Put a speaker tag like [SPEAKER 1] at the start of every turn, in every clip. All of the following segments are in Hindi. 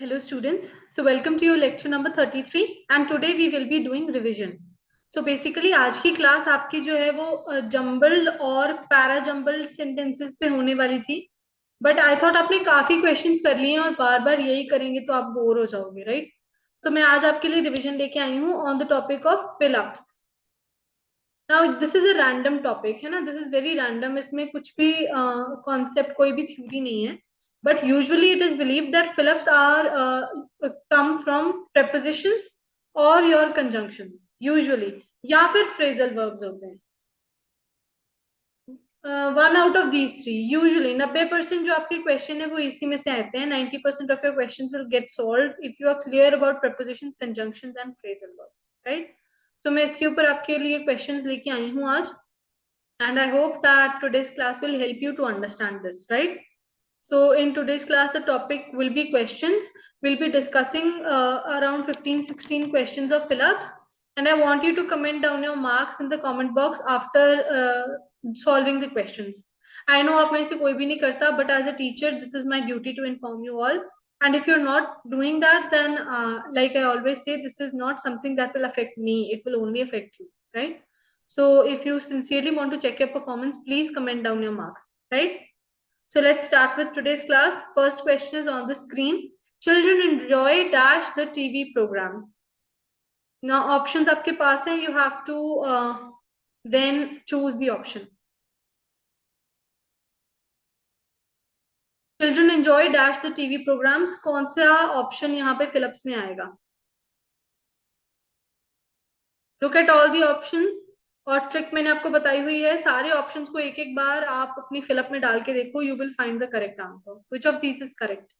[SPEAKER 1] Hello students, so welcome to your lecture number 33 and today we will be doing revision. So basically आज की क्लास आपकी जो है वो जम्बल्ड और पैरा जम्बल्ड सेंटेंसेस पे होने वाली थी, बट आई थॉट आपने काफी क्वेश्चंस कर लिए हैं और बार बार यही करेंगे तो आप बोर हो जाओगे, राइट? तो मैं आज आपके लिए रिविजन लेके आई हूँ on the topic of fill ups. Now this is a random topic है ना, दिस इज वेरी रैंडम. इसमें कुछ भी कॉन्सेप्ट कोई भी थ्योरी नहीं है, but usually it is believed that fill ups are come from prepositions और योर कंजंक्शंस यूजुअली, या फिर फ्रेजल वर्ब्स होते हैं. One out of these three usually 90% जो आपके क्वेश्चन है वो इसी में से आते हैं. 90% of your question will get solve if you are clear about prepositions, conjunctions and phrasal verbs, right? तो मैं इसके ऊपर आपके लिए क्वेश्चंस लेके आई हूँ आज, and I hope that today's class will help you to understand this, right? So in today's class the topic will be questions. We'll be discussing around 15-16 questions of fill-ups, and I want you to comment down your marks in the comment box after solving the questions. I know आप में से कोई भी नहीं करता, but as a teacher this is my duty to inform you all, and if you're not doing that then like I always say, this is not something that will affect me, it will only affect you, right? So if you sincerely want to check your performance, please comment down your marks, right? So let's start with today's class. First question is on the screen. Children enjoy dash the TV programs. Now options आपके पास हैं. You have to then choose the option. Children enjoy dash the TV programs. कौन सा option यहाँ पे फिलअप्स में आएगा? Look at all the options. और ट्रिक मैंने आपको बताई हुई है. सारे ऑप्शंस को एक एक बार आप अपनी फिलअप में डाल के देखो. You will find the correct answer. Which of these is correct?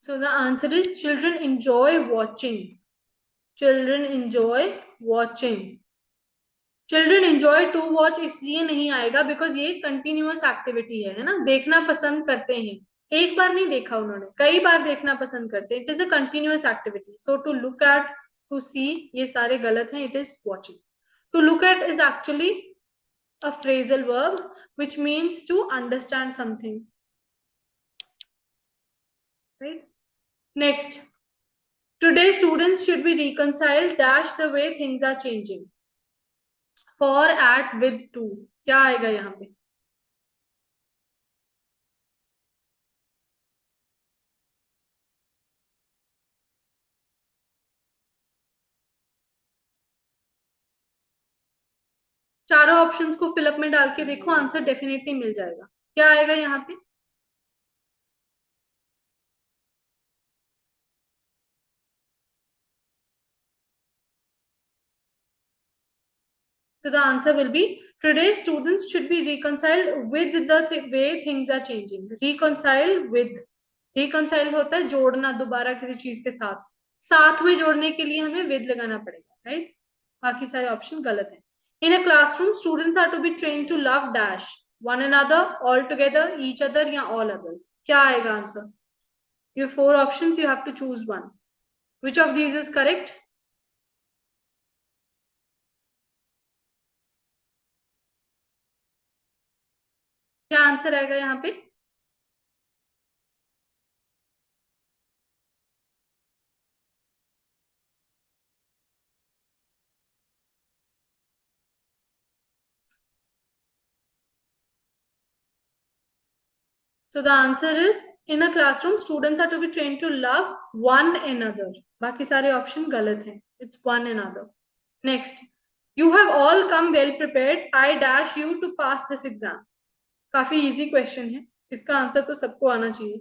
[SPEAKER 1] So the answer is children enjoy watching. Children enjoy watching. Children enjoy to watch इसलिए नहीं आएगा बिकॉज ये कंटिन्यूअस एक्टिविटी है ना. देखना पसंद करते हैं. एक बार नहीं देखा उन्होंने, कई बार देखना पसंद करते हैं. It is a continuous activity. So to look at, to see, ये सारे गलत हैं. It is watching. To look at is actually a phrasal verb which means to understand something, right? Next, today students should be reconciled dash the way things are changing. For, at, with, to, क्या आएगा यहाँ पे? चारों ऑप्शंस को फिलअप में डाल के देखो, आंसर डेफिनेटली मिल जाएगा. क्या आएगा यहाँ पे? So the answer will be today students should be reconciled with the way things are changing. Reconcile with, reconcile होता है जोड़ना दोबारा किसी चीज के साथ. साथ में जोड़ने के लिए हमें with लगाना पड़ेगा, राइट? बाकी सारे ऑप्शन गलत हैं. In a classroom, students are to be trained to love dash one another, all together, each other या all others. क्या आएगा answer? You have 4 options. You have to choose one. Which of these is correct? क्या आंसर आएगा यहाँ पे? So the answer is in a classroom students are to be trained to love one another. बाकी सारे ऑप्शन गलत हैं. It's one another. Next, you have all come well prepared. I dash you to pass this exam. काफी इजी क्वेश्चन है, इसका आंसर तो सबको आना चाहिए.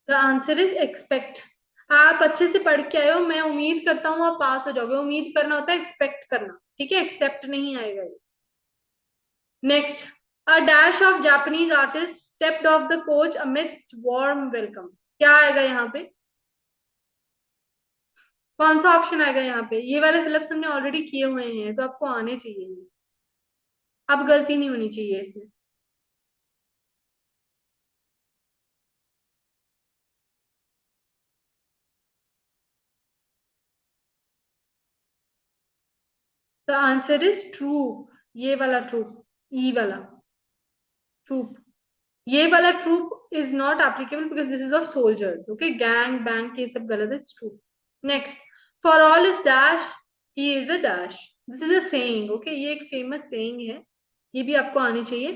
[SPEAKER 1] The answer is expect. आप अच्छे से पढ़ के आए हो, मैं उम्मीद करता हूँ आप पास हो जाओगे. उम्मीद करना होता है एक्सपेक्ट करना, ठीक है? एक्सेप्ट नहीं आएगा ये. Next, a dash of Japanese artist stepped off the coach amidst warm welcome. क्या आएगा यहाँ पे? कौन सा ऑप्शन आएगा यहाँ पे? ये वाले फिलिप्स हमने ऑलरेडी किए हुए हैं तो आपको आने चाहिए। अब गलती नहीं होनी चाहिए इसमें। The answer is true. ये वाला ट्रू। ई वाला ट्रूप। ये वाला troop is not applicable because this is of soldiers. Okay, gang bank ये सब गलत है। Troupe. Next. For all is dash, he is a dash. This is a saying. Okay, ये एक फेमस सेइंग है। ये भी आपको आनी चाहिए।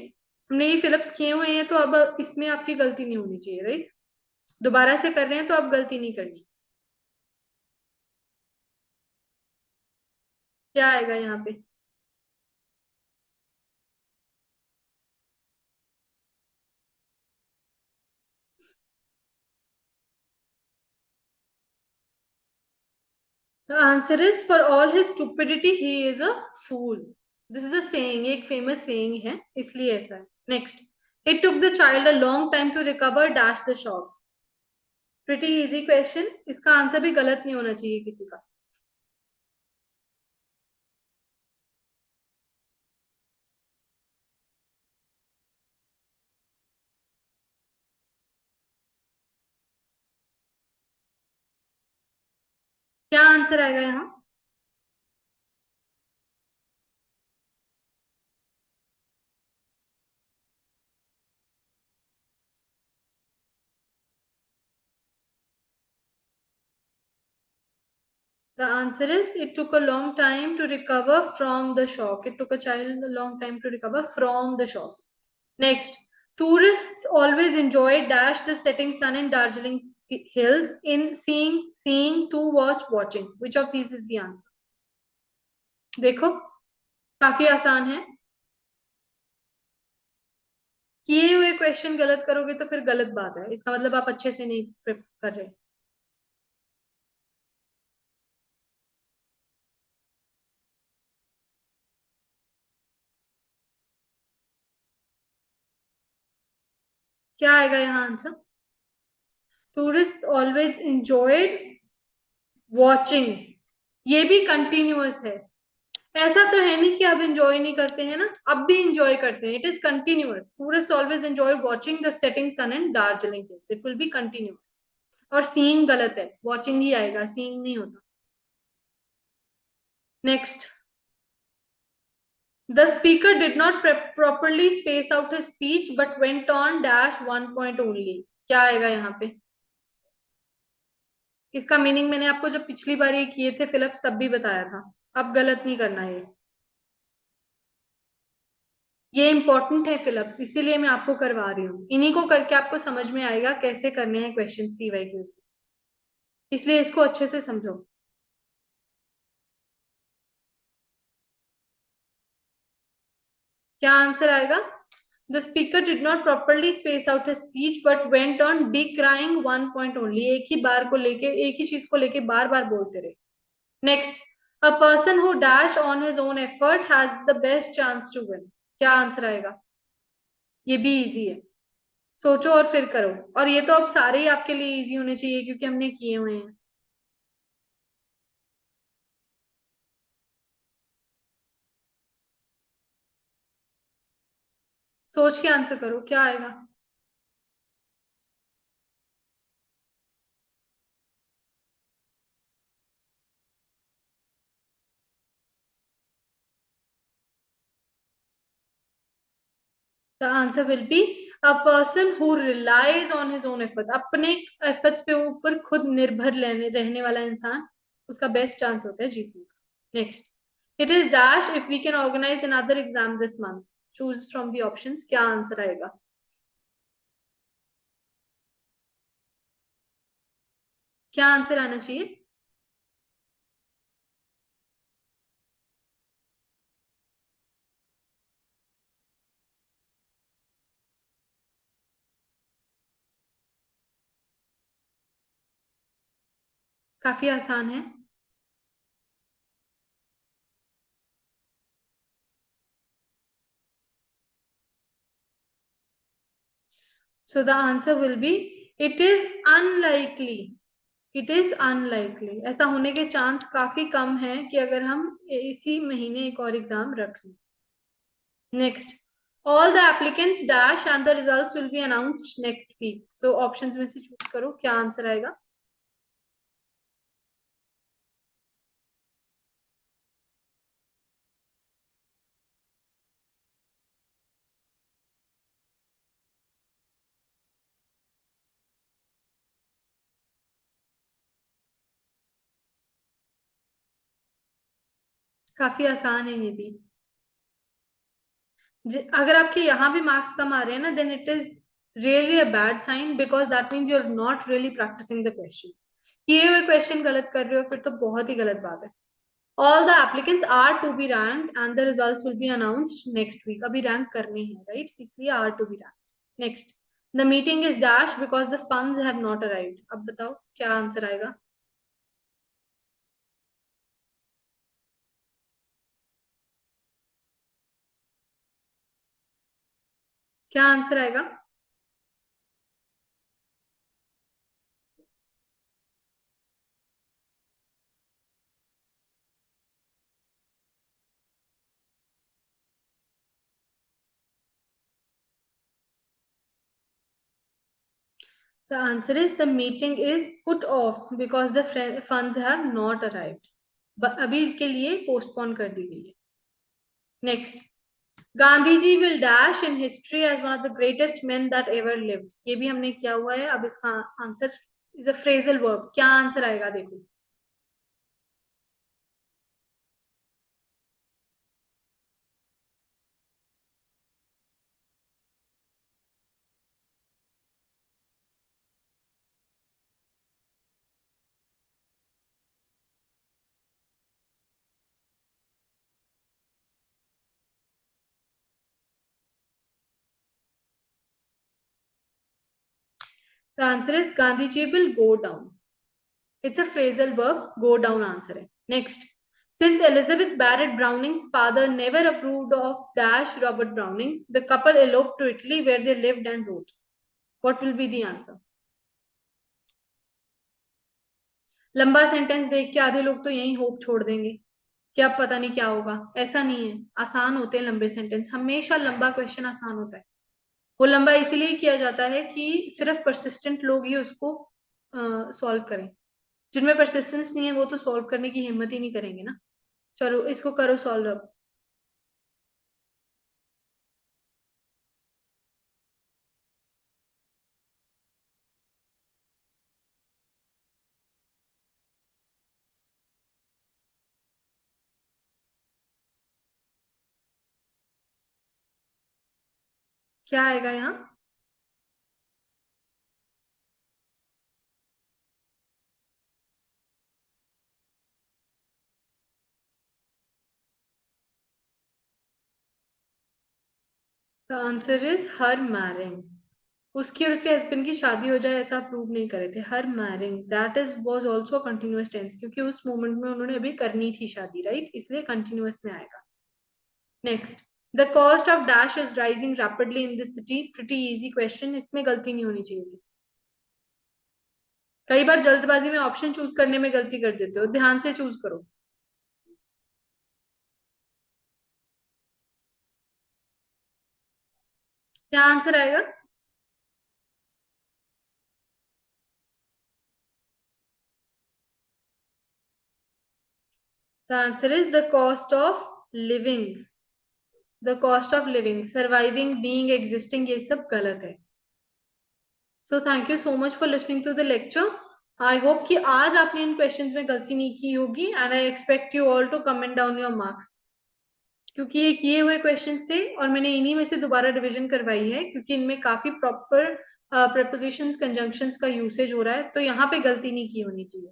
[SPEAKER 1] हमने ये फिलिप्स किए हुए हैं तो अब इसमें आपकी गलती नहीं होनी चाहिए, राइट? दोबारा से कर रहे हैं तो अब गलती नहीं करनी। क्या आएगा यहाँ पे? The answer is for all his stupidity he is a fool. This is a saying, एक फेमस सेइंग है इसलिए ऐसा है। Next. It took the child a long time to recover dash the shock. Pretty easy question, इसका आंसर भी गलत नहीं होना चाहिए किसी का। क्या आंसर आएगा यहाँ? The answer is it took a long time to recover from the shock. It took a child a long time to recover from the shock. Next, tourists always enjoy dash the setting sun in Darjeeling hills in seeing to watching. Which of these is the answer? देखो, काफी आसान है। किए हुए क्वेश्चन गलत करोगे तो फिर गलत बात है, इसका मतलब आप अच्छे से नहीं कर रहे। क्या आएगा यहाँ answer? Tourist always enjoyed watching. ये भी कंटिन्यूअस है। ऐसा तो है नहीं कि अब इंजॉय नहीं करते हैं ना, अब भी इंजॉय करते हैं। It is continuous. Tourist always enjoy watching the setting sun in Darjeeling hills. It will be continuous. और सीइंग गलत है, वॉचिंग ही आएगा, सीइंग नहीं होता। Next. The speaker did not properly space out his speech but went on dash one point only. क्या आएगा यहाँ पे? इसका मीनिंग मैंने आपको जब पिछली बार ये किए थे फिलिप्स तब भी बताया था। अब गलत नहीं करना ये। ये इंपॉर्टेंट है फिलिप्स, इसीलिए मैं आपको करवा रही हूँ। इन्हीं को करके आपको समझ में आएगा कैसे करने हैं क्वेश्चंस पीवाईक्यूज में। इसलिए इसको अच्छे से समझो। क्या आंसर आएगा? The speaker did not properly space out his speech but went on decrying one point only. एक ही बार को लेके, एक ही चीज को लेके बार बार बोलते रहे। Next. A person who dash on his own effort has the best chance to win. क्या आंसर आएगा? ये भी इजी है। सोचो और फिर करो। और ये तो अब सारे ही आपके लिए इजी होने चाहिए क्योंकि हमने किए हुए हैं। सोच के आंसर करो, क्या आएगा? The answer will be a person who relies on his own efforts. अपने एफर्ट्स पे ऊपर खुद निर्भर रहने वाला इंसान, उसका बेस्ट चांस होता है जीतने का। Next. It is dash if we can organise another exam this month. Choose from the options. क्या आंसर आएगा? क्या आंसर आना चाहिए? काफी आसान है। So the answer will be it is unlikely. It is unlikely, ऐसा होने के चांस काफी कम है कि अगर हम इसी महीने एक और एग्जाम रख लें. Next, all the applicants dash and the results will be announced next week. So options में से चूज करो, क्या आंसर आएगा. काफी आसान है ये भी. अगर आपके यहाँ भी मार्क्स कम आ रहे हैं ना, then it is really a bad sign, because that means you are not really practising the questions. किए हुए क्वेश्चन गलत कर रहे हो फिर तो बहुत ही गलत बात है. All the applicants are to be ranked and the results will be announced next week. अभी रैंक करने हैं, right? इसलिए are to be ranked. Next, the meeting is dash because the funds have not arrived. अब बताओ क्या आंसर आएगा. क्या आंसर आएगा. The answer is the meeting is put off because the funds have not arrived. अभी के लिए पोस्टपोन कर दी गई है. Next, Gandhi will dash in history as one of the greatest men that ever lived. ये भी हमने किया हुआ है. अब इसका answer is a phrasal verb. क्या आंसर आएगा देखो. The answer is Gandhiji will go down. It's a phrasal verb. Go down answer है. Next, since Elizabeth Barrett Browning's father never approved of dash Robert Browning, the couple eloped to Italy where they lived and wrote. What will be the answer? लंबा सेंटेंस देख के आधे लोग तो यही होप छोड़ देंगे कि अब पता नहीं क्या होगा. ऐसा नहीं है. आसान होते हैं लंबे सेंटेंस. हमेशा लंबा क्वेश्चन आसान होता है. वो लंबा इसलिए किया जाता है कि सिर्फ परसिस्टेंट लोग ही उसको सॉल्व करें. जिनमें परसिस्टेंस नहीं है वो तो सॉल्व करने की हिम्मत ही नहीं करेंगे ना. चलो इसको करो सॉल्व अब. क्या आएगा यहाँ. The answer is her marrying. उसकी और उसके हस्बैंड की शादी हो जाए ऐसा प्रूव नहीं करे थे. Her marrying that is was also continuous tense, क्योंकि उस मोमेंट में उन्होंने अभी करनी थी शादी, राइट. इसलिए कंटिन्यूअस में आएगा. Next, the cost of dash is rising rapidly in this city. Pretty easy question. इसमें गलती नहीं होनी चाहिए. कई बार जल्दबाजी में ऑप्शन चूज करने में गलती कर देते हो. ध्यान से चूज करो. क्या आंसर आएगा. The answer is the cost of living. The cost of living, surviving, being, existing, ये सब गलत है. So thank you so much for listening to the lecture. I hope कि आज आपने इन questions में गलती नहीं की होगी, and I expect you all to comment down your marks. क्योंकि ये किए हुए क्वेश्चंस थे और मैंने इन्हीं में से दोबारा डिवीजन करवाई है, क्योंकि इनमें काफी प्रॉपर prepositions, conjunctions का यूसेज हो रहा है, तो यहाँ पे गलती नहीं की होनी चाहिए.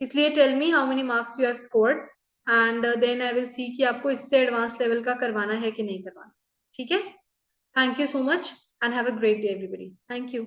[SPEAKER 1] इसलिए tell me how many marks you have scored and then I will see कि आपको इससे एडवांस लेवल का करवाना है कि नहीं करवाना. ठीक है. Thank you so much and have a great day everybody. Thank you.